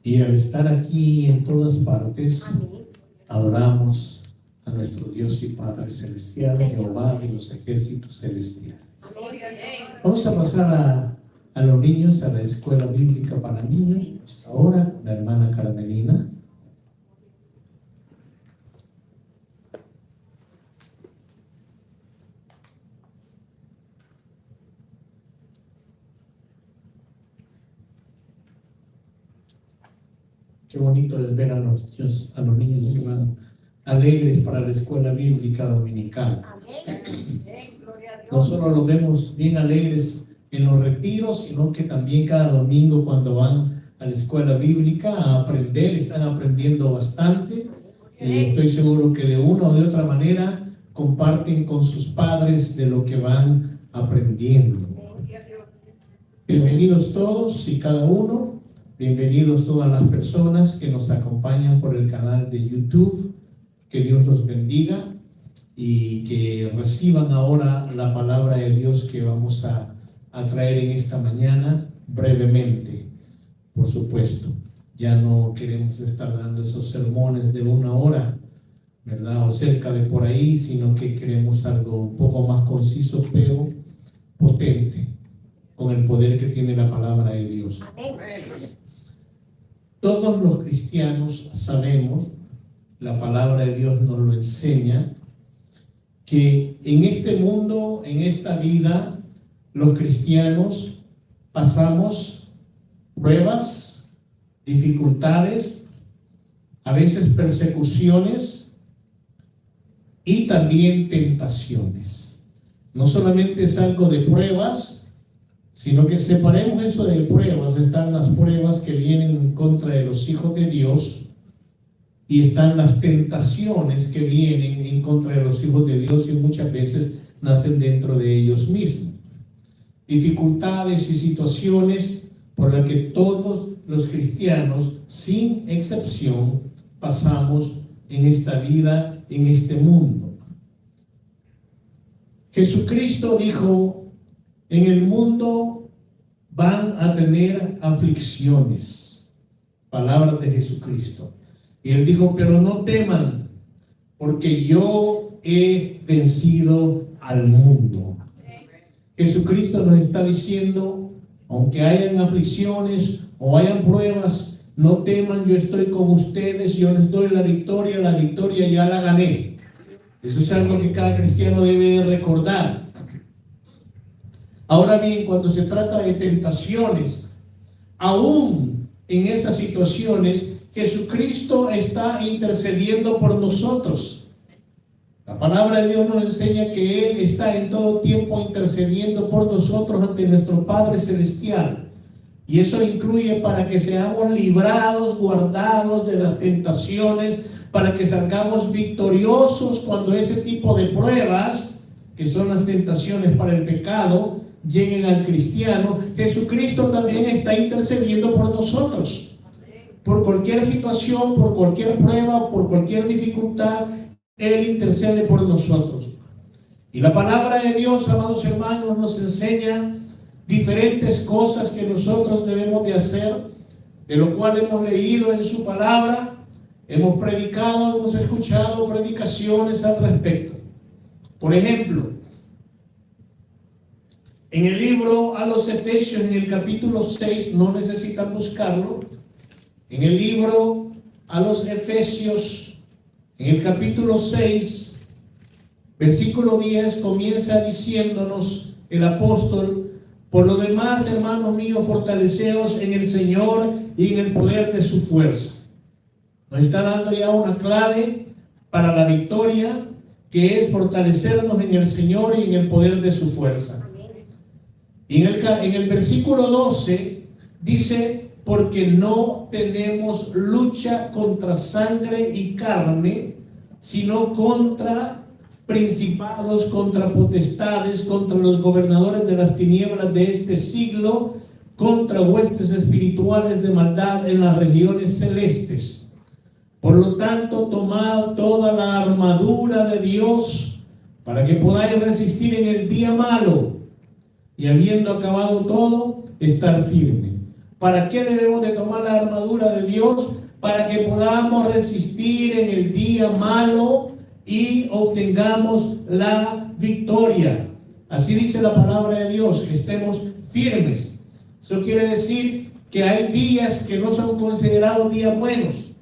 Y al estar aquí en todas partes, Amén. adoramos a nuestro Dios y Padre Celestial, Jehová de los ejércitos celestiales. Vamos a pasar a los niños, a la escuela bíblica para niños, hasta ahora con la hermana Carmelina. Qué bonito es ver a los niños que van alegres para la escuela bíblica dominical. Amén. No solo los vemos bien alegres en los retiros, sino que también cada domingo cuando van a la escuela bíblica a aprender, están aprendiendo bastante. Estoy seguro que de una o de otra manera comparten con sus padres de lo que van aprendiendo. Bienvenidos todos y cada uno. Bienvenidos todas las personas que nos acompañan por el canal de YouTube. Que Dios los bendiga y que reciban ahora la palabra de Dios que vamos a traer en esta mañana brevemente, por supuesto. Ya no queremos estar dando esos sermones de 1 hora, ¿verdad? O cerca de por ahí, sino que queremos algo un poco más conciso, pero potente, con el poder que tiene la palabra de Dios. Todos los cristianos sabemos, la palabra de Dios nos lo enseña, que en este mundo, en esta vida, los cristianos pasamos pruebas, dificultades, a veces persecuciones y también tentaciones. No solamente es algo de pruebas, sino que separemos eso de pruebas. Están las pruebas que vienen en contra de los hijos de Dios y están las tentaciones que vienen en contra de los hijos de Dios y muchas veces nacen dentro de ellos mismos. Dificultades y situaciones por las que todos los cristianos, sin excepción, pasamos en esta vida, en este mundo. Jesucristo dijo: en el mundo van a tener aflicciones. Palabras de Jesucristo. Y Él dijo: pero no teman, porque yo he vencido al mundo. Jesucristo nos está diciendo: aunque hayan aflicciones o hayan pruebas, no teman, yo estoy con ustedes, yo les doy la victoria ya la gané. Eso es algo que cada cristiano debe de recordar. Ahora bien, cuando se trata de tentaciones, aún en esas situaciones, Jesucristo está intercediendo por nosotros. La palabra de Dios nos enseña que Él está en todo tiempo intercediendo por nosotros ante nuestro Padre Celestial. Y eso incluye para que seamos librados, guardados de las tentaciones, para que salgamos victoriosos cuando ese tipo de pruebas, que son las tentaciones para el pecado, lleguen al cristiano. Jesucristo también está intercediendo por nosotros. Por cualquier situación, por cualquier prueba, por cualquier dificultad, Él intercede por nosotros. Y la palabra de Dios, amados hermanos, nos enseña diferentes cosas que nosotros debemos de hacer, de lo cual hemos leído en su palabra, hemos predicado, hemos escuchado predicaciones al respecto. Por ejemplo, en el libro a los Efesios, en el capítulo 6, no necesitan buscarlo. En el libro a los Efesios, en el capítulo 6, versículo 10, comienza diciéndonos el apóstol: por lo demás, hermanos míos, fortaleceos en el Señor y en el poder de su fuerza. Nos está dando ya una clave para la victoria, que es fortalecernos en el Señor y en el poder de su fuerza. Y en el versículo 12 dice: porque no tenemos lucha contra sangre y carne, sino contra principados, contra potestades, contra los gobernadores de las tinieblas de este siglo, contra huestes espirituales de maldad en las regiones celestes. Por lo tanto, tomad toda la armadura de Dios para que podáis resistir en el día malo, y habiendo acabado todo, estar firme. ¿Para qué debemos de tomar la armadura de Dios? Para que podamos resistir en el día malo y obtengamos la victoria. Así dice la palabra de Dios, que estemos firmes. Eso quiere decir que hay días que no son considerados días buenos.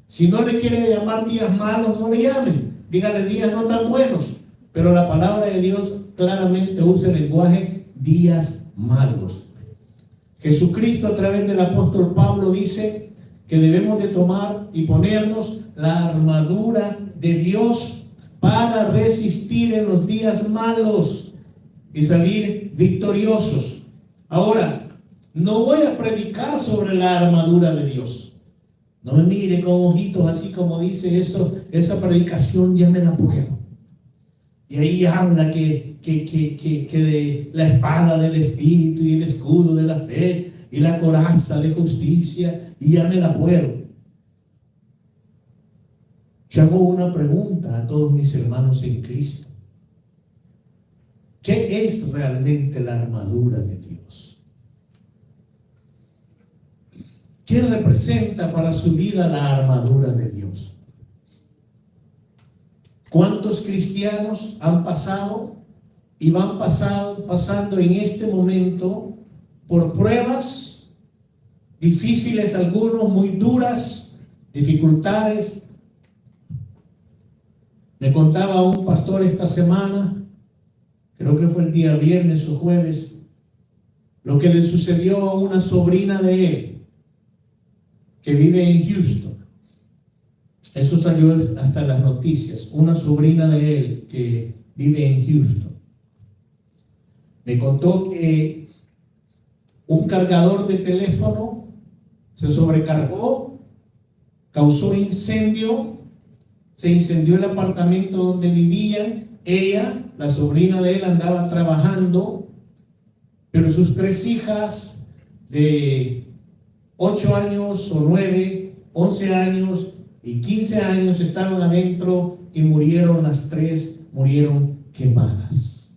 Si no le quiere llamar días malos, no le llamen. Dígale días no tan buenos. Pero la palabra de Dios claramente usa el lenguaje días malos. Jesucristo a través del apóstol Pablo dice que debemos de tomar y ponernos la armadura de Dios para resistir en los días malos y salir victoriosos. Ahora, no voy a predicar sobre la armadura de Dios. No me mire con ojitos así como dice eso, esa predicación ya me la puedo. Y ahí habla que de la espada del Espíritu y el escudo de la fe y la coraza de justicia, y ya me la puedo. Yo hago una pregunta a todos mis hermanos en Cristo. ¿Qué es realmente la armadura de Dios? ¿Qué representa para su vida la armadura de Dios? ¿Cuántos cristianos han pasado y van pasando en este momento por pruebas difíciles, algunos muy duras, dificultades? Me contaba un pastor esta semana, creo que fue el día viernes o jueves, lo que le sucedió a una sobrina de él que vive en Houston. Eso salió hasta en las noticias. Una sobrina de él que vive en Houston me contó que un cargador de teléfono se sobrecargó, causó incendio, se incendió el apartamento donde vivía. Ella, la sobrina de él, andaba trabajando, pero sus 3 hijas de 8 años o 9, 11 años y 15 años estaban adentro y murieron. Las 3 murieron quemadas.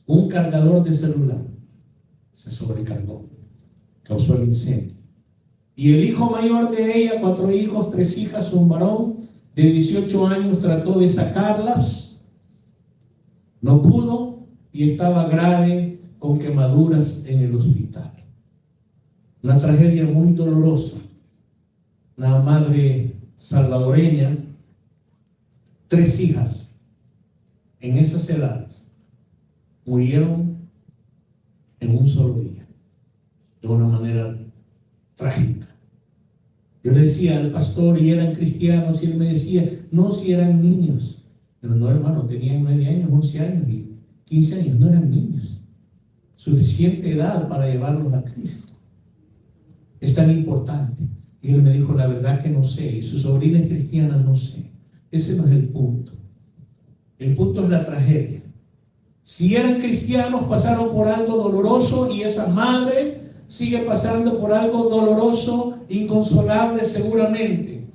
Un cargador de celular se sobrecargó, causó el incendio. Y el hijo mayor de ella, 4 hijos, 3 hijas, un varón de 18 años, trató de sacarlas, no pudo y estaba grave con quemaduras en el hospital. Una tragedia muy dolorosa. La madre salvadoreña, 3 hijas en esas edades murieron en un solo día, de una manera trágica. Yo le decía al pastor, y eran cristianos, y él me decía, no, si eran niños. Pero no, hermano, tenían 9 años, 11 años y 15 años, no eran niños. Suficiente edad para llevarlos a Cristo. Es tan importante. Y él me dijo, la verdad que no sé, y su sobrina es cristiana, no sé. Ese no es el punto. El punto es la tragedia. Si eran cristianos, pasaron por algo doloroso, y esa madre sigue pasando por algo doloroso, inconsolable seguramente.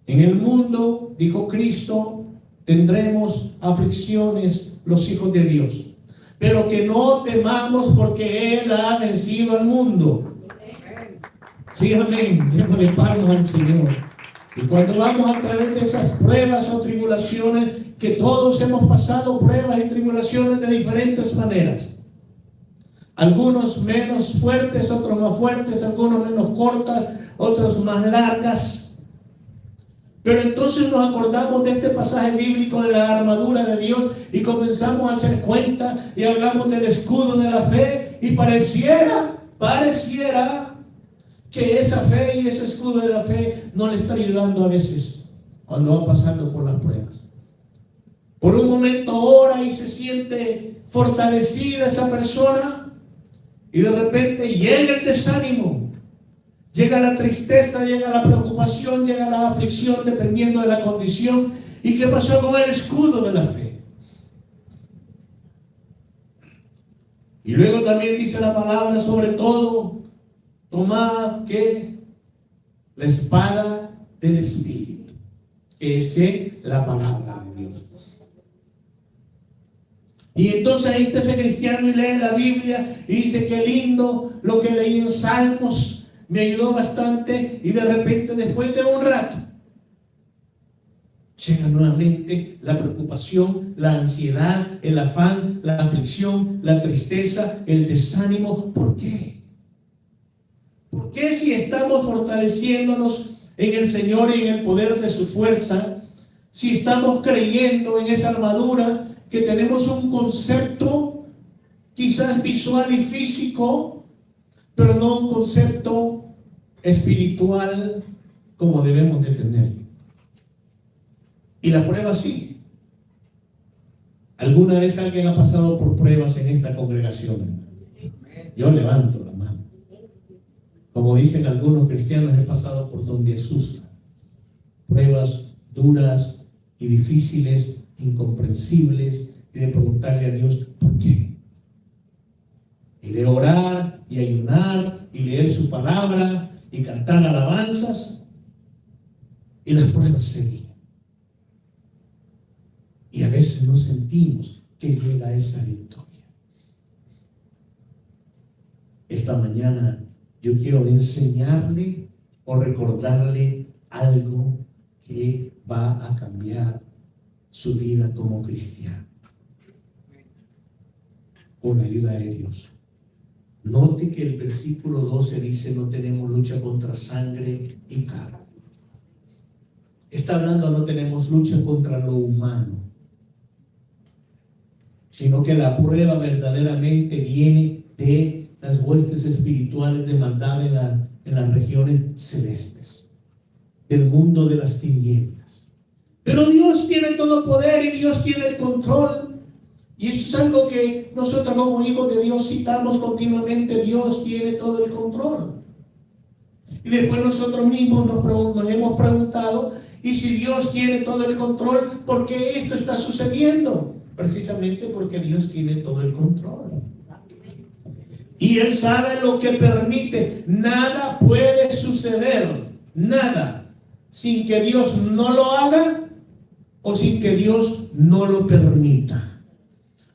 En el mundo, dijo Cristo, tendremos aflicciones los hijos de Dios, pero que no temamos porque Él ha vencido al mundo. Sí, amén. Démosle palmas al Señor. Y cuando vamos a través de esas pruebas o tribulaciones, que todos hemos pasado pruebas y tribulaciones de diferentes maneras. Algunos menos fuertes, otros más fuertes, algunos menos cortas, otros más largas. Pero entonces nos acordamos de este pasaje bíblico de la armadura de Dios y comenzamos a hacer cuenta y hablamos del escudo de la fe, y pareciera que esa fe y ese escudo de la fe no le está ayudando a veces cuando va pasando por las pruebas. Por un momento ora y se siente fortalecida esa persona, y de repente llega el desánimo, llega la tristeza, llega la preocupación, llega la aflicción, dependiendo de la condición. ¿Y qué pasó con el escudo de la fe? Y luego también dice la palabra, sobre todo, tomad que la espada del Espíritu, que es que la palabra de Dios. Y entonces ahí está ese cristiano y lee la Biblia y dice: qué lindo lo que leí en Salmos, me ayudó bastante. Y de repente, después de un rato, llega nuevamente la preocupación, la ansiedad, el afán, la aflicción, la tristeza, el desánimo. ¿Por qué? ¿Por qué, si estamos fortaleciéndonos en el Señor y en el poder de su fuerza, si estamos creyendo en esa armadura, que tenemos un concepto quizás visual y físico, pero no un concepto espiritual como debemos de tener? Y la prueba sí. ¿Alguna vez alguien ha pasado por pruebas en esta congregación? Yo levanto la mano. Como dicen algunos cristianos, he pasado por donde asusta. Pruebas duras y difíciles, incomprensibles, y de preguntarle a Dios: ¿por qué? Y de orar y ayunar y leer su palabra y cantar alabanzas, y las pruebas seguían. Y a veces no sentimos que llega esa victoria. Esta mañana yo quiero enseñarle o recordarle algo que va a cambiar su vida como cristiano, con la ayuda de Dios. Note que el versículo 12 dice: no tenemos lucha contra sangre y carne. Está hablando, no tenemos lucha contra lo humano, sino que la prueba verdaderamente viene de las huestes espirituales de maldad en las regiones celestes, del mundo de las tinieblas. Pero Dios tiene todo poder y Dios tiene el control. Y eso es algo que nosotros como hijos de Dios citamos continuamente: Dios tiene todo el control. Y después nosotros mismos nos hemos preguntado: ¿y si Dios tiene todo el control, por qué esto está sucediendo? Precisamente porque Dios tiene todo el control. Y Él sabe lo que permite. Nada puede suceder, nada, sin que Dios no lo haga o sin que Dios no lo permita.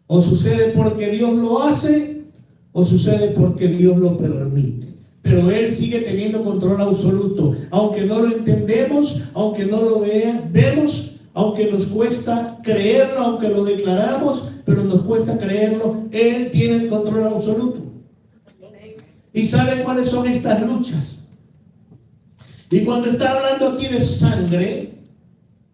O sucede porque Dios lo hace, o sucede porque Dios lo permite. Pero Él sigue teniendo control absoluto. Aunque no lo entendemos, aunque no lo vemos, aunque nos cuesta creerlo, aunque lo declaramos, pero nos cuesta creerlo, Él tiene el control absoluto. ¿Y sabe cuáles son estas luchas? Y cuando está hablando aquí de sangre,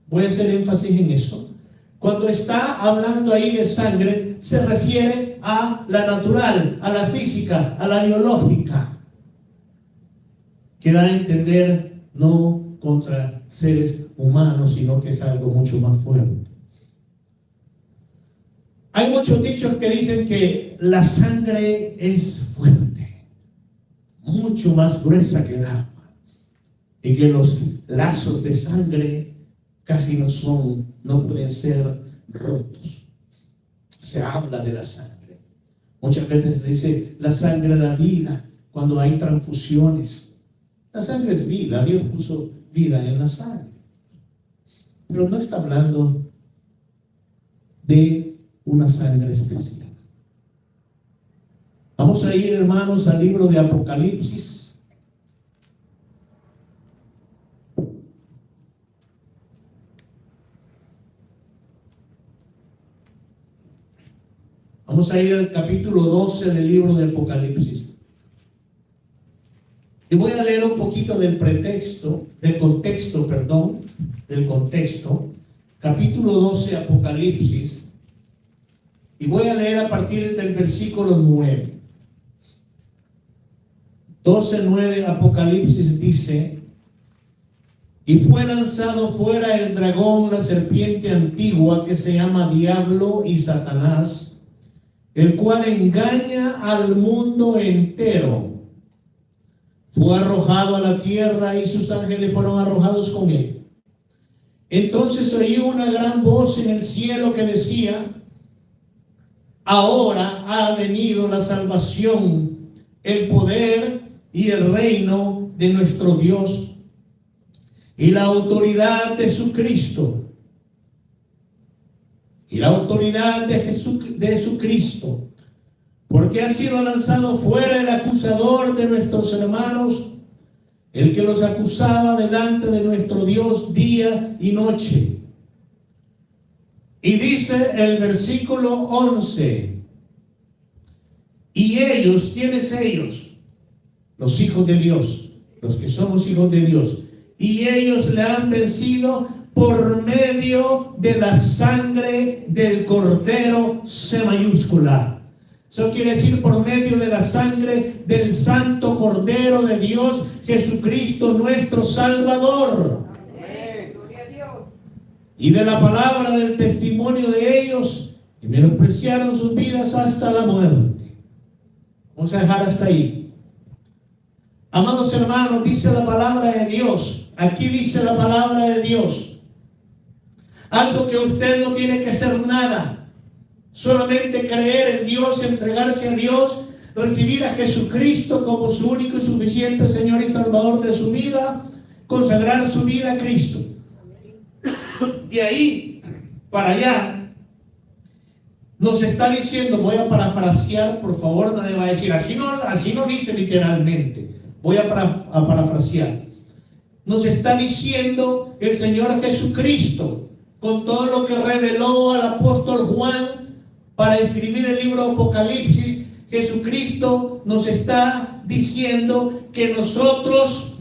voy a hacer énfasis en eso. Cuando está hablando ahí de sangre, se refiere a la natural, a la física, a la biológica, que da a entender no contra seres humanos, sino que es algo mucho más fuerte. Hay muchos dichos que dicen que la sangre es fuerte, mucho más gruesa que el agua, y que los lazos de sangre casi no pueden ser rotos. Se habla de la sangre. Muchas veces dice: la sangre da vida cuando hay transfusiones. La sangre es vida, Dios puso vida en la sangre. Pero no está hablando de una sangre especial. Vamos a ir, hermanos, al libro de Apocalipsis. Vamos a ir al capítulo 12 del libro de Apocalipsis. Y voy a leer un poquito del contexto, capítulo 12, Apocalipsis, y voy a leer a partir del versículo 9. 12:9, Apocalipsis dice: y fue lanzado fuera el dragón, la serpiente antigua, que se llama Diablo y Satanás, el cual engaña al mundo entero. Fue arrojado a la tierra y sus ángeles fueron arrojados con él. Entonces oí una gran voz en el cielo que decía: ahora ha venido la salvación, el poder y el reino de nuestro Dios y la autoridad de su Cristo. y la autoridad de Jesucristo, porque ha sido lanzado fuera el acusador de nuestros hermanos, el que los acusaba delante de nuestro Dios día y noche. Y dice el versículo 11, y ellos, ¿quiénes ellos? Los hijos de Dios, los que somos hijos de Dios, y ellos le han vencido por medio de la sangre del Cordero, C mayúscula. Eso quiere decir por medio de la sangre del Santo Cordero de Dios, Jesucristo nuestro Salvador. Amén. Gloria a Dios. Y de la palabra del testimonio de ellos, y menospreciaron sus vidas hasta la muerte. Vamos a dejar hasta ahí. Amados hermanos, dice la palabra de Dios. Aquí dice la palabra de Dios. Algo que usted no tiene que hacer nada. Solamente creer en Dios, entregarse a Dios, recibir a Jesucristo como su único y suficiente Señor y Salvador de su vida, consagrar su vida a Cristo. De ahí para allá nos está diciendo, voy a parafrasear, por favor, nadie va a decir, así no dice literalmente, voy a parafrasear. Nos está diciendo el Señor Jesucristo, con todo lo que reveló al apóstol Juan para escribir el libro de Apocalipsis. Jesucristo nos está diciendo que nosotros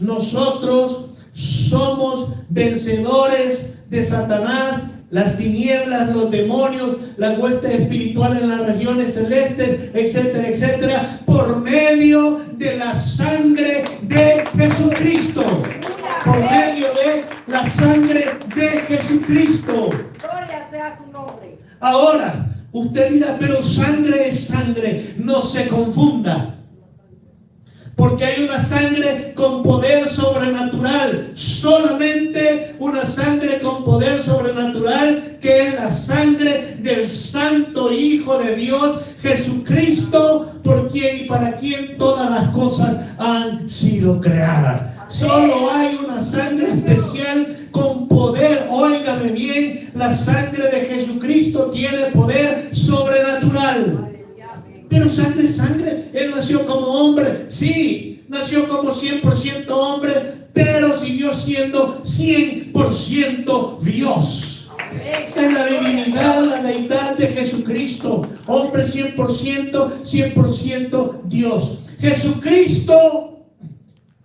somos vencedores de Satanás, las tinieblas, los demonios, las huestes espirituales en las regiones celestes, etcétera, etcétera, por medio de la sangre de Jesucristo. Por medio de la sangre de Jesucristo. Gloria sea su nombre. Ahora, usted dirá, pero sangre es sangre. No se confunda. Porque hay una sangre con poder sobrenatural. Solamente una sangre con poder sobrenatural, que es la sangre del Santo Hijo de Dios, Jesucristo, por quien y para quien todas las cosas han sido creadas. Solo hay una sangre especial con poder. Óigame bien, la sangre de Jesucristo tiene poder sobrenatural. Pero sangre es sangre. Él nació como hombre, sí, nació como 100% hombre, pero siguió siendo 100% Dios. Esa es la divinidad, la deidad de Jesucristo. Hombre 100%, 100% Dios. Jesucristo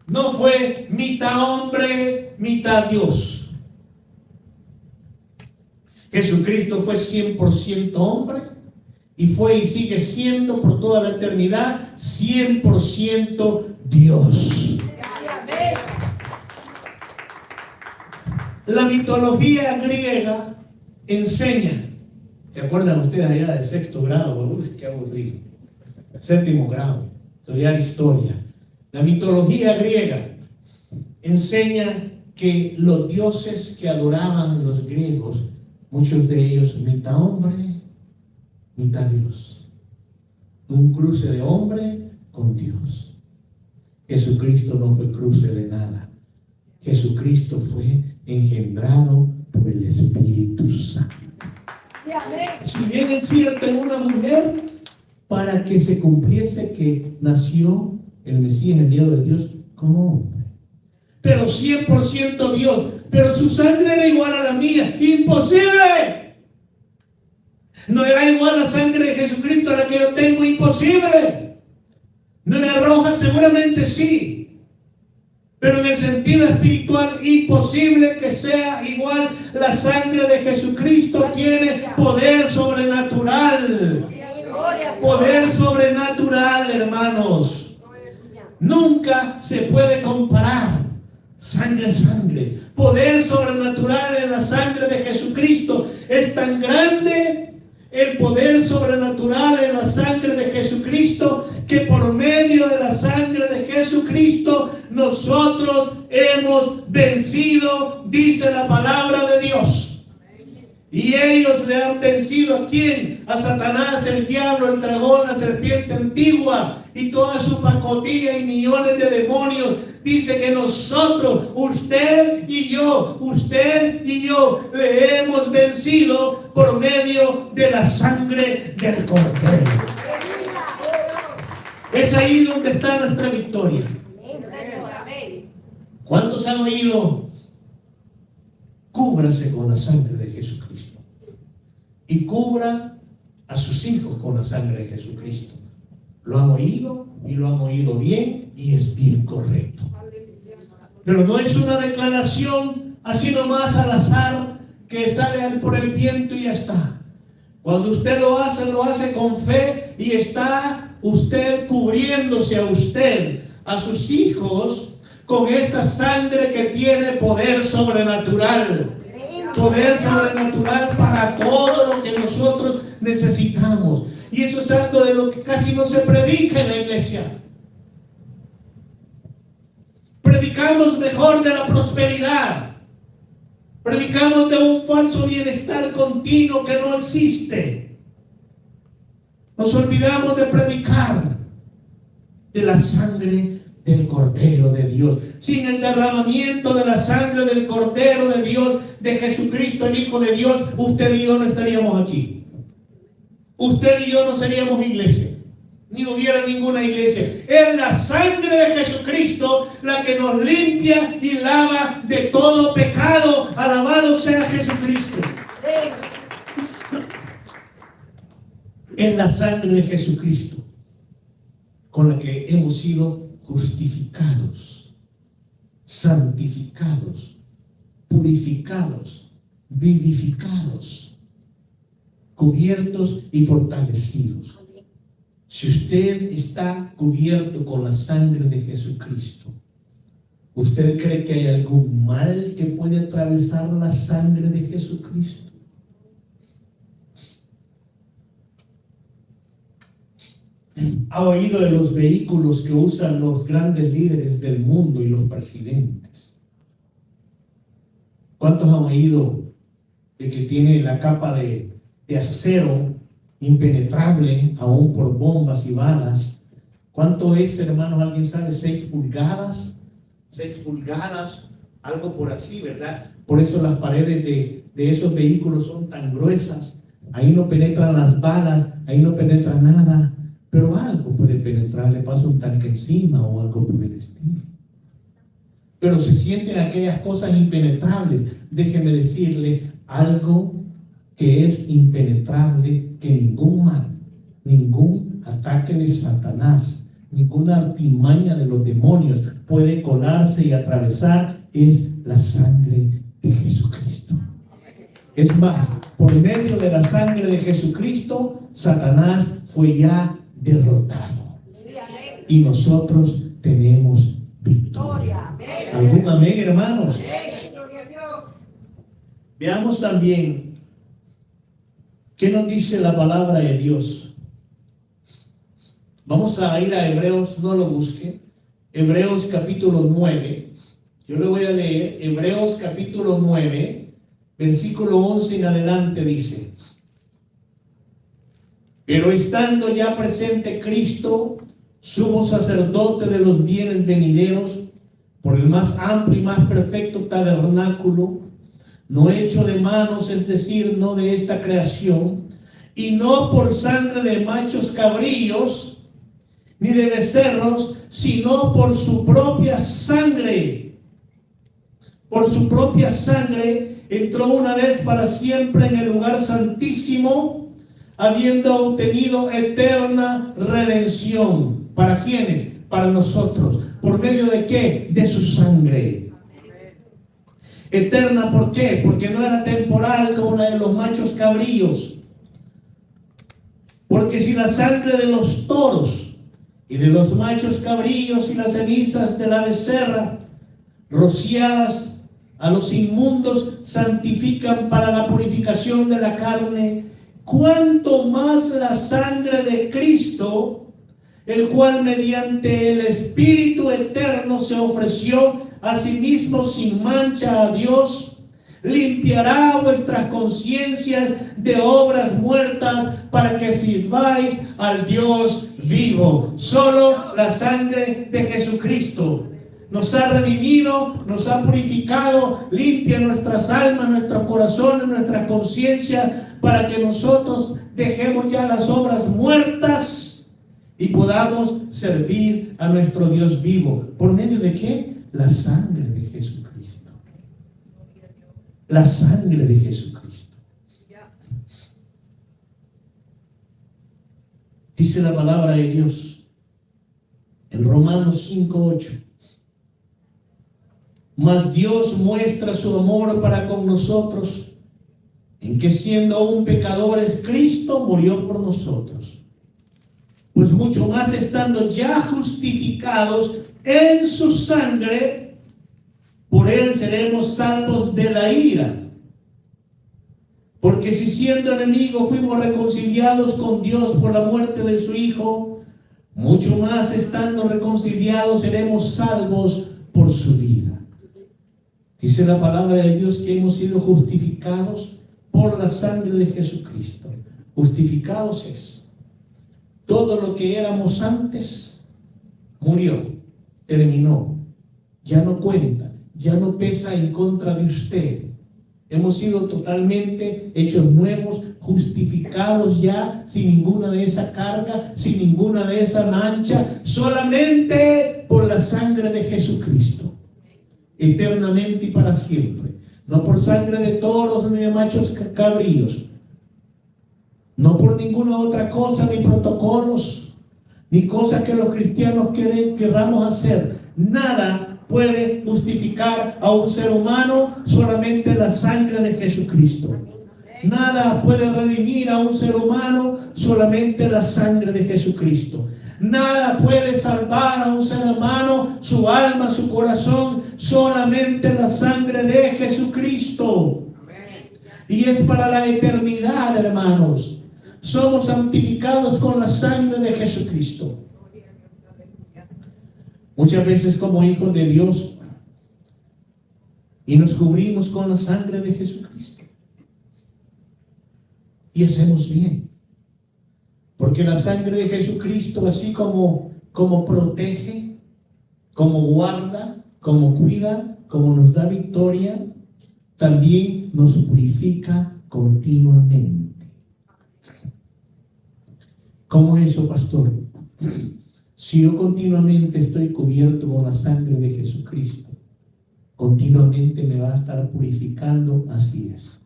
no fue mitad hombre, mitad Dios. Jesucristo fue 100% hombre y fue y sigue siendo por toda la eternidad 100% Dios. La mitología griega enseña, ¿se acuerdan ustedes allá de sexto grado? Uy, qué aburrido. Séptimo grado, estudiar historia. La mitología griega enseña que los dioses que adoraban los griegos, muchos de ellos mitad hombre, mitad Dios. Un cruce de hombre con Dios. Jesucristo no fue cruce de nada. Jesucristo fue engendrado por el Espíritu Santo. Si bien es cierto, en una mujer, para que se cumpliese que nació el Mesías, el Hijo de Dios, como hombre, pero 100% Dios. Pero su sangre era igual a la mía. ¡Imposible! No era igual la sangre de Jesucristo a la que yo tengo. ¡Imposible! No era roja, seguramente sí, pero en el sentido espiritual, imposible que sea igual. La sangre de Jesucristo tiene poder sobrenatural. Poder sobrenatural, hermanos. Nunca se puede comparar. Sangre, sangre. Poder sobrenatural en la sangre de Jesucristo. Es tan grande el poder sobrenatural en la sangre de Jesucristo, que por medio de la sangre de Jesucristo nosotros hemos vencido, dice la palabra de Dios. Y ellos le han vencido, ¿a quién? A Satanás, el diablo, el dragón, la serpiente antigua, y toda su pacotilla y millones de demonios. Dice que nosotros, usted y yo, le hemos vencido por medio de la sangre del Cordero. Es ahí donde está nuestra victoria. ¿Cuántos han oído? Cúbrase con la sangre de Jesucristo. Y cubra a sus hijos con la sangre de Jesucristo. Lo han oído y lo han oído bien y es bien correcto. Pero no es una declaración así nomás al azar que sale por el viento y ya está. Cuando usted lo hace con fe y está usted cubriéndose a usted, a sus hijos, con esa sangre que tiene poder sobrenatural. Poder sobrenatural para todo lo que nosotros necesitamos. Y eso es algo de lo que casi no se predica en la iglesia. Predicamos mejor de la prosperidad. Predicamos de un falso bienestar continuo que no existe. Nos olvidamos de predicar de la sangre del Cordero de Dios. Sin el derramamiento de la sangre del Cordero de Dios, de Jesucristo, el Hijo de Dios, usted y yo no estaríamos aquí. Usted y yo no seríamos iglesia, ni hubiera ninguna iglesia. Es la sangre de Jesucristo la que nos limpia y lava de todo pecado. Alabado sea Jesucristo. Es la sangre de Jesucristo con la que hemos sido justificados, santificados, purificados, vivificados, cubiertos y fortalecidos. Si usted está cubierto con la sangre de Jesucristo, ¿usted cree que hay algún mal que puede atravesar la sangre de Jesucristo? ¿Ha oído de los vehículos que usan los grandes líderes del mundo y los presidentes? ¿Cuántos han oído de que tiene la capa de acero impenetrable aún por bombas y balas? ¿Cuánto es, hermanos? ¿Alguien sabe? 6 pulgadas. 6 pulgadas, algo por así, ¿verdad? Por eso las paredes de esos vehículos son tan gruesas. Ahí no penetran las balas, ahí no penetra nada. Pero algo puede penetrar, le pasa un tanque encima o algo por el estilo. Pero se sienten aquellas cosas impenetrables. Déjeme decirle algo que es impenetrable, que ningún mal, ningún ataque de Satanás, ninguna artimaña de los demonios puede colarse y atravesar, es la sangre de Jesucristo. Es más, por medio de la sangre de Jesucristo, Satanás fue ya derrotado. Y nosotros tenemos victoria. ¿Algún amén, hermanos? Veamos también qué nos dice la palabra de Dios. Vamos a ir a Hebreos, no lo busque. Hebreos capítulo 9. Yo le voy a leer Hebreos capítulo 9, versículo 11 en adelante dice: pero estando ya presente Cristo, sumo sacerdote de los bienes venideros, por el más amplio y más perfecto tabernáculo, no hecho de manos, es decir, no de esta creación, y no por sangre de machos cabríos, ni de becerros, sino por su propia sangre. Por su propia sangre entró una vez para siempre en el lugar santísimo, habiendo obtenido eterna redención. ¿Para quiénes? Para nosotros. ¿Por medio de qué? De su sangre. Eterna, ¿por qué? Porque no era temporal como la de los machos cabríos. Porque si la sangre de los toros y de los machos cabríos y las cenizas de la becerra rociadas a los inmundos santifican para la purificación de la carne, cuánto más la sangre de Cristo, el cual mediante el Espíritu eterno se ofreció a sí mismo sin mancha a Dios, limpiará vuestras conciencias de obras muertas para que sirváis al Dios vivo. Solo la sangre de Jesucristo nos ha redimido, nos ha purificado, limpia nuestras almas, nuestros corazones, nuestra conciencia, para que nosotros dejemos ya las obras muertas y podamos servir a nuestro Dios vivo. ¿Por medio de qué? La sangre de Jesucristo. La sangre de Jesucristo. Dice la palabra de Dios en Romanos 5:8. Mas Dios muestra su amor para con nosotros, en que siendo aún pecadores, Cristo murió por nosotros. Pues mucho más estando ya justificados en su sangre, por él seremos salvos de la ira. Porque si siendo enemigos fuimos reconciliados con Dios por la muerte de su Hijo, mucho más estando reconciliados seremos salvos por su vida. Dice la palabra de Dios que hemos sido justificados por la sangre de Jesucristo. Justificados es todo lo que éramos antes, murió, terminó, ya no cuenta, ya no pesa en contra de usted. Hemos sido totalmente hechos nuevos, justificados ya, sin ninguna de esa carga, sin ninguna de esa mancha, solamente por la sangre de Jesucristo, eternamente y para siempre. No por sangre de toros ni de machos cabríos, no por ninguna otra cosa, ni protocolos, ni cosas que los cristianos queramos hacer. Nada puede justificar a un ser humano, solamente la sangre de Jesucristo. Nada puede redimir a un ser humano, solamente la sangre de Jesucristo. Nada puede salvar a un ser humano, su alma, su corazón, solamente la sangre de Jesucristo. Y es para la eternidad, hermanos. Somos santificados con la sangre de Jesucristo. Muchas veces como hijos de Dios, y nos cubrimos con la sangre de Jesucristo. Y hacemos bien. Porque la sangre de Jesucristo, así como protege, como guarda, como cuida, como nos da victoria, también nos purifica continuamente. ¿Cómo es eso, pastor? Si yo continuamente estoy cubierto con la sangre de Jesucristo, continuamente me va a estar purificando, así es.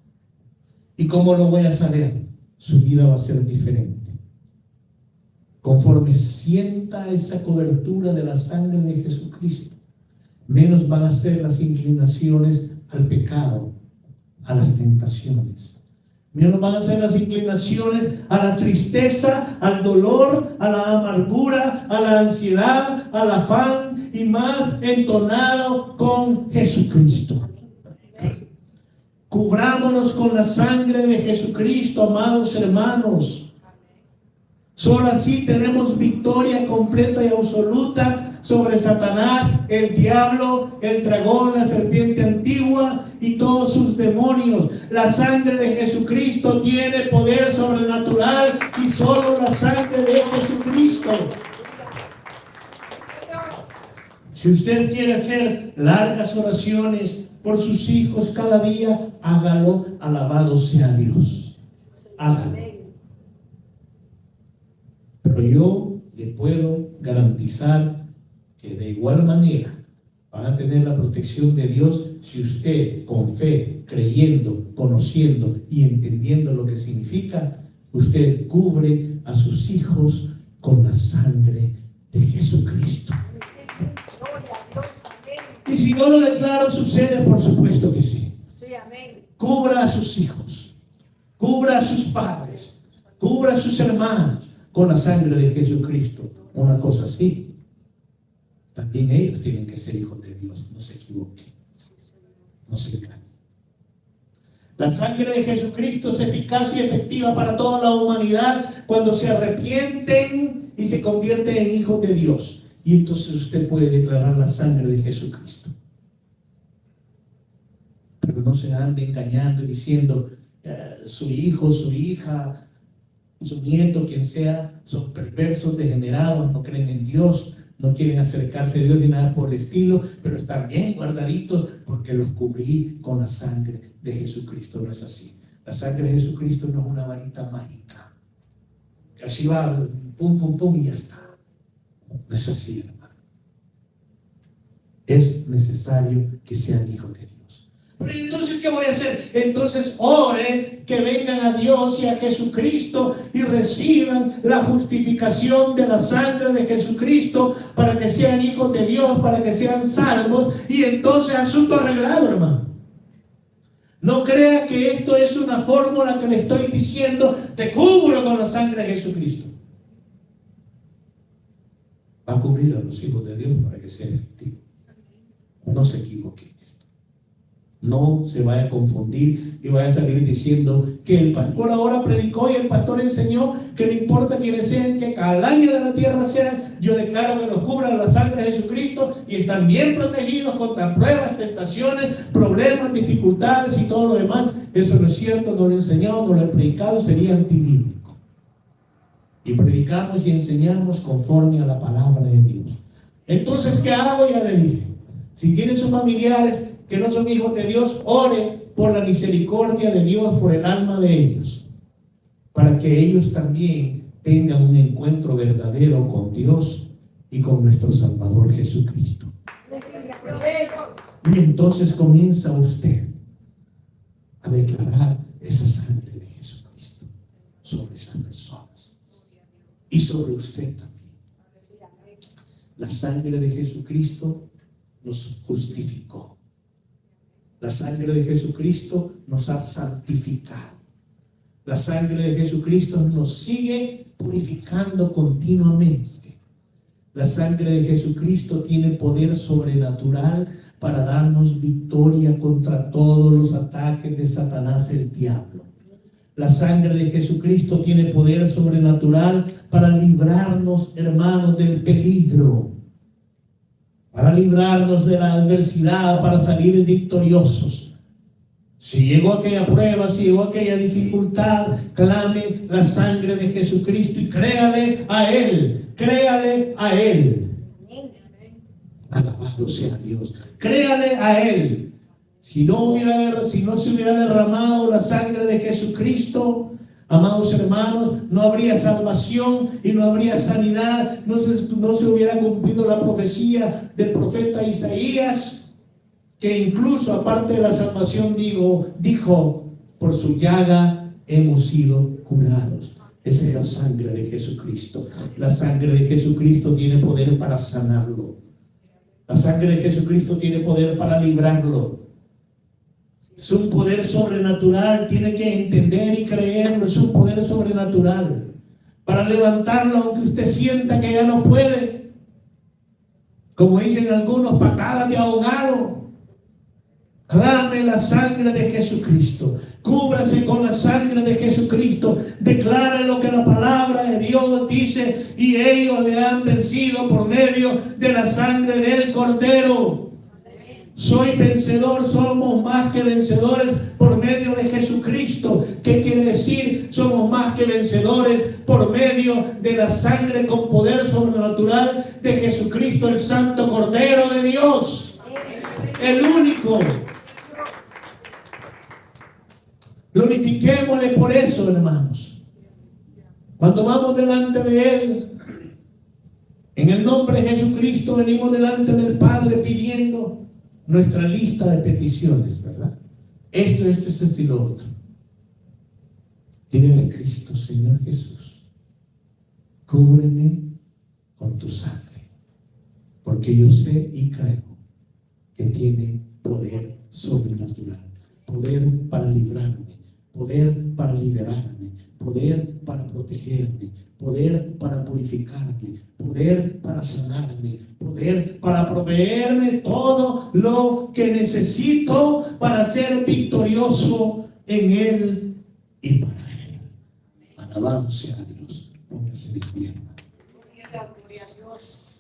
¿Y cómo lo voy a saber? Su vida va a ser diferente. Conforme sienta esa cobertura de la sangre de Jesucristo, menos van a ser las inclinaciones al pecado, a las tentaciones. Menos van a ser las inclinaciones a la tristeza, al dolor, a la amargura, a la ansiedad, al afán, y más entonado con Jesucristo. Cubrámonos con la sangre de Jesucristo, amados hermanos. Solo así tenemos victoria completa y absoluta sobre Satanás, el diablo, el dragón, la serpiente antigua y todos sus demonios. La sangre de Jesucristo tiene poder sobrenatural, y solo la sangre de Jesucristo. Si usted quiere hacer largas oraciones por sus hijos cada día, hágalo, alabado sea Dios. Hágalo. Pero yo le puedo garantizar que de igual manera van a tener la protección de Dios si usted, con fe, creyendo, conociendo y entendiendo lo que significa, usted cubre a sus hijos con la sangre de Jesucristo. Y si no lo declaro, sucede, por supuesto que sí. Cubra a sus hijos, cubra a sus padres, cubra a sus hermanos con la sangre de Jesucristo. Una cosa así. También ellos tienen que ser hijos de Dios. No se equivoquen, no se engañen. La sangre de Jesucristo es eficaz y efectiva para toda la humanidad cuando se arrepienten y se convierten en hijos de Dios. Y entonces usted puede declarar la sangre de Jesucristo. Pero no se ande engañando y diciendo, su hijo, su hija, su nieto, quien sea, son perversos, degenerados, no creen en Dios, no quieren acercarse a Dios ni nada por el estilo, pero están bien guardaditos porque los cubrí con la sangre de Jesucristo. No es así. La sangre de Jesucristo no es una varita mágica. Así va, pum, pum, pum y ya está. No es así, hermano. Es necesario que sean hijos de Dios. Pero entonces, ¿qué voy a hacer? Entonces, ore que vengan a Dios y a Jesucristo y reciban la justificación de la sangre de Jesucristo para que sean hijos de Dios, para que sean salvos, y entonces asunto arreglado, hermano. No crea que esto es una fórmula que le estoy diciendo, te cubro con la sangre de Jesucristo. Va a cubrir a los hijos de Dios para que sea efectivo. No se equivoque en esto. No se vaya a confundir y vaya a salir diciendo que el pastor ahora predicó y el pastor enseñó que no importa quiénes sean, que calaña de la tierra sean, yo declaro que los cubra la sangre de Jesucristo y están bien protegidos contra pruebas, tentaciones, problemas, dificultades y todo lo demás. Eso no es cierto, no lo he enseñado, no lo he predicado, sería antibíblico. Y predicamos y enseñamos conforme a la palabra de Dios. Entonces, ¿qué hago? Ya le dije. Si tiene sus familiares que no son hijos de Dios, ore por la misericordia de Dios, por el alma de ellos, para que ellos también tengan un encuentro verdadero con Dios y con nuestro Salvador Jesucristo. Y entonces comienza usted a declarar esa sangre de Jesucristo sobre esas personas y sobre usted también. La sangre de Jesucristo nos justificó. La sangre de Jesucristo nos ha santificado. La sangre de Jesucristo nos sigue purificando continuamente. La sangre de Jesucristo tiene poder sobrenatural para darnos victoria contra todos los ataques de Satanás, el diablo. La sangre de Jesucristo tiene poder sobrenatural para librarnos, hermanos, del peligro, para librarnos de la adversidad, para salir victoriosos. Si llegó aquella prueba, si llegó aquella dificultad, clame la sangre de Jesucristo y créale a Él, créale a Él. Alabado sea Dios, créale a Él. Si no se hubiera derramado la sangre de Jesucristo, amados hermanos, no habría salvación y no habría sanidad, no se hubiera cumplido la profecía del profeta Isaías, que incluso aparte de la salvación dijo, por su llaga hemos sido curados. Esa es la sangre de Jesucristo. La sangre de Jesucristo tiene poder para sanarlo. La sangre de Jesucristo tiene poder para librarlo. Es un poder sobrenatural, tiene que entender y creerlo. Es un poder sobrenatural para levantarlo aunque usted sienta que ya no puede. Como dicen algunos, patadas de ahogado. Clame la sangre de Jesucristo. Cúbrase con la sangre de Jesucristo. Declare lo que la palabra de Dios dice. Y ellos le han vencido por medio de la sangre del Cordero. Soy vencedor, somos más que vencedores por medio de Jesucristo. ¿Qué quiere decir? Somos más que vencedores por medio de la sangre con poder sobrenatural de Jesucristo, el Santo Cordero de Dios. El único. Glorifiquémosle por eso, hermanos. Cuando vamos delante de Él, en el nombre de Jesucristo, venimos delante del Padre pidiendo nuestra lista de peticiones, ¿verdad? Esto y lo otro. Dígale a Cristo: Señor Jesús, cúbreme con tu sangre, porque yo sé y creo que tiene poder sobrenatural, poder para librarme, poder para liberarme, poder para protegerme, poder para purificarme, poder para sanarme, poder para proveerme todo lo que necesito para ser victorioso en Él y para Él. Alabado sea Dios. Póngase de pie. Gloria a Dios.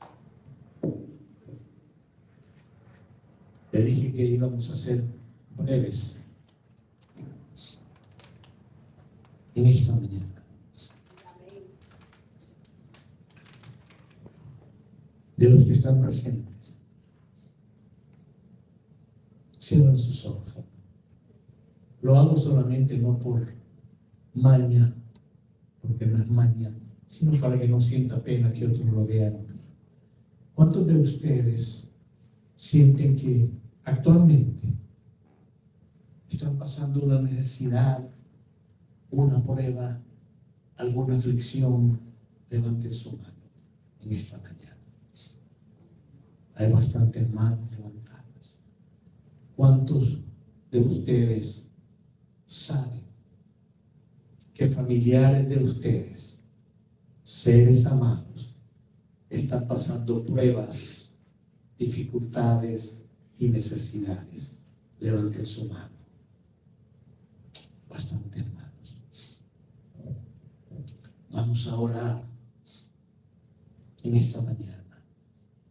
Le dije que íbamos a hacer Pruebes en esta mañana. De los que están presentes, cierran sus ojos. Lo hago solamente no por maña, porque no es maña, sino para que no sienta pena que otros lo vean. ¿Cuántos de ustedes sienten que actualmente están pasando una necesidad, una prueba, alguna aflicción? Levanten su mano en esta mañana. Hay bastantes manos levantadas. ¿Cuántos de ustedes saben que familiares de ustedes, seres amados, están pasando pruebas, dificultades y necesidades? Levanten su mano. Bastantes manos. Vamos a orar en esta mañana.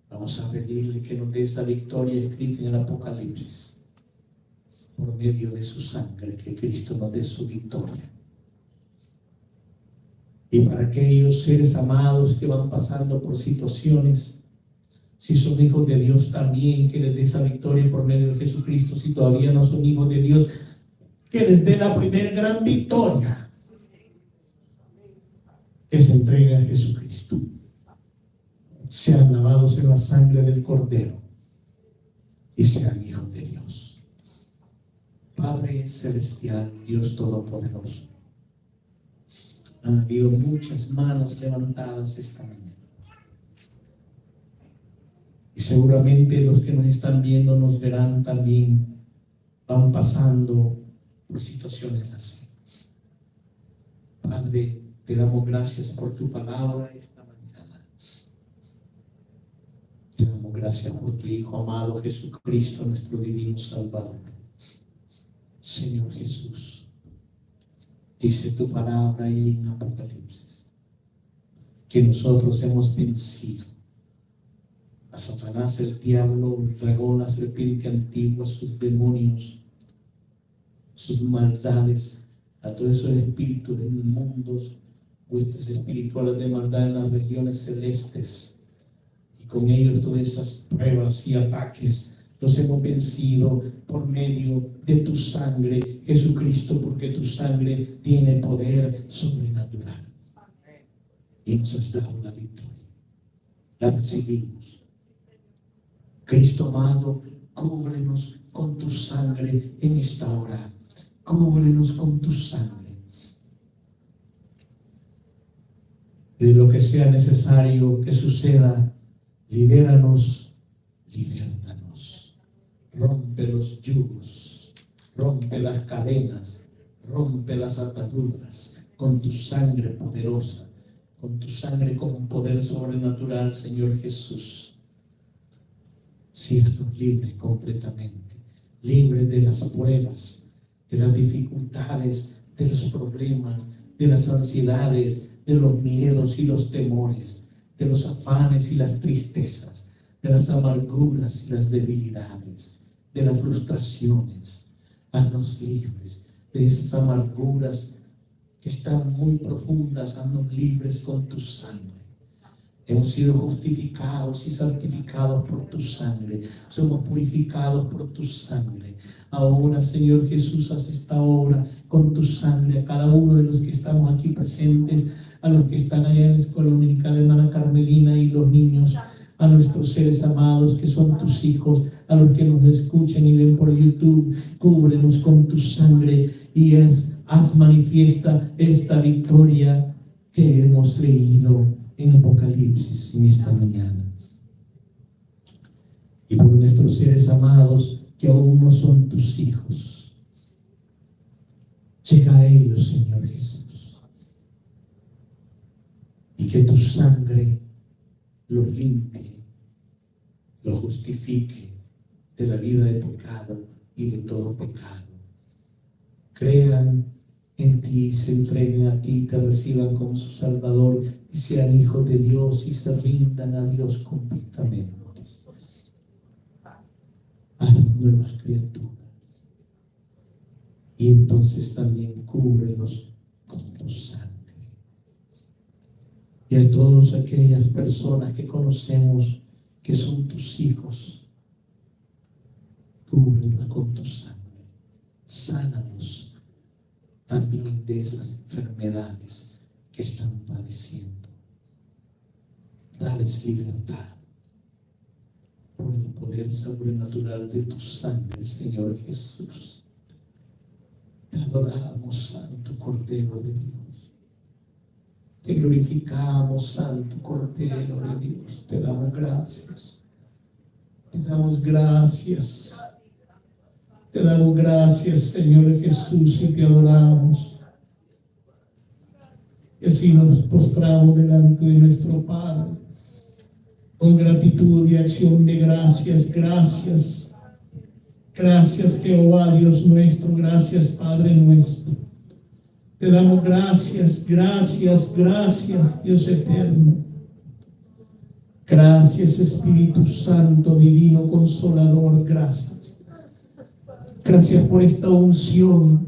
Vamos a pedirle que nos dé esa victoria escrita en el Apocalipsis, por medio de su sangre, que Cristo nos dé su victoria. Y para aquellos seres amados que van pasando por situaciones, si son hijos de Dios también, que les dé esa victoria por medio de Jesucristo. Si todavía no son hijos de Dios, que les dé la primera gran victoria, que se entregue a Jesucristo. Sean lavados en la sangre del Cordero y sean hijos de Dios. Padre celestial, Dios todopoderoso, han habido muchas manos levantadas esta mañana, y seguramente los que nos están viendo nos verán también. Van pasando por situaciones así. Padre, te damos gracias por tu palabra esta mañana. Te damos gracias por tu Hijo amado Jesucristo, nuestro divino Salvador. Señor Jesús, dice tu palabra ahí en Apocalipsis que nosotros hemos vencido a Satanás, el diablo, el dragón, la serpiente antigua, sus demonios, sus maldades, a todos esos espíritus inmundos, huestes espirituales de maldad en las regiones celestes. Con ellos todas esas pruebas y ataques los hemos vencido por medio de tu sangre, Jesucristo, porque tu sangre tiene poder sobrenatural. Y nos has dado la victoria. La recibimos. Cristo amado, cúbrenos con tu sangre en esta hora. Cúbrenos con tu sangre. De lo que sea necesario que suceda, libéranos, libertanos. Rompe los yugos, rompe las cadenas, rompe las ataduras con tu sangre poderosa, con tu sangre con poder sobrenatural, Señor Jesús. Ciertos libres completamente, libres de las pruebas, de las dificultades, de los problemas, de las ansiedades, de los miedos y los temores, de los afanes y las tristezas, de las amarguras y las debilidades, de las frustraciones. Haznos libres de esas amarguras que están muy profundas. Haznos libres con tu sangre. Hemos sido justificados y santificados por tu sangre. Somos purificados por tu sangre. Ahora, Señor Jesús, haz esta obra con tu sangre a cada uno de los que estamos aquí presentes, a los que están allá en la escuela dominical de hermana Carmelina y los niños, a nuestros seres amados que son tus hijos, a los que nos escuchan y ven por YouTube. Cúbrenos con tu sangre y haz manifiesta esta victoria que hemos leído en Apocalipsis en esta mañana. Y por nuestros seres amados que aún no son tus hijos, llega a ellos, Señor Jesús, y que tu sangre los limpie, los justifique de la vida de pecado y de todo pecado. Crean en ti, se entreguen a ti, te reciban como su Salvador y sean hijos de Dios y se rindan a Dios completamente. Haznos nuevas criaturas. Y entonces también cúbrelos con tu sangre. Y a todas aquellas personas que conocemos que son tus hijos, cúbrelos con tu sangre. Sánalos también de esas enfermedades que están padeciendo. Dales libertad por el poder sobrenatural de tu sangre, Señor Jesús. Te adoramos, Santo Cordero de Dios. Te glorificamos, Santo Cordero de Dios. Te damos gracias. Te damos gracias. Te damos gracias, Señor Jesús, y te adoramos. Y así nos postramos delante de nuestro Padre, con gratitud y acción de gracias. Gracias. Gracias, Jehová, Dios nuestro. Gracias, Padre nuestro. Te damos gracias, gracias, gracias, Dios eterno. Gracias, Espíritu Santo, Divino Consolador. Gracias. Gracias por esta unción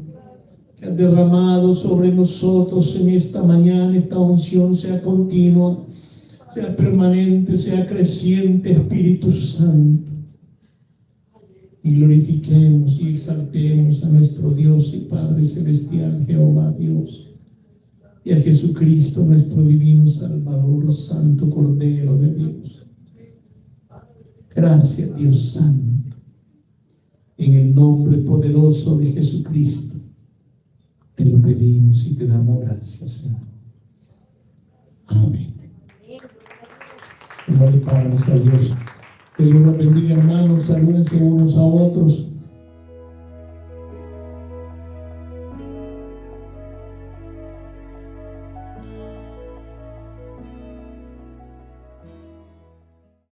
que has derramado sobre nosotros en esta mañana. Esta unción sea continua, sea permanente, sea creciente, Espíritu Santo. Y glorifiquemos y exaltemos a nuestro Dios y Padre Celestial, Jehová Dios, y a Jesucristo, nuestro divino Salvador, Santo Cordero de Dios. Gracias, Dios Santo. En el nombre poderoso de Jesucristo, te lo pedimos y te damos gracias, Señor. Amén. Padre, a Dios. Que Dios los bendiga, hermanos. Salúdense unos a otros.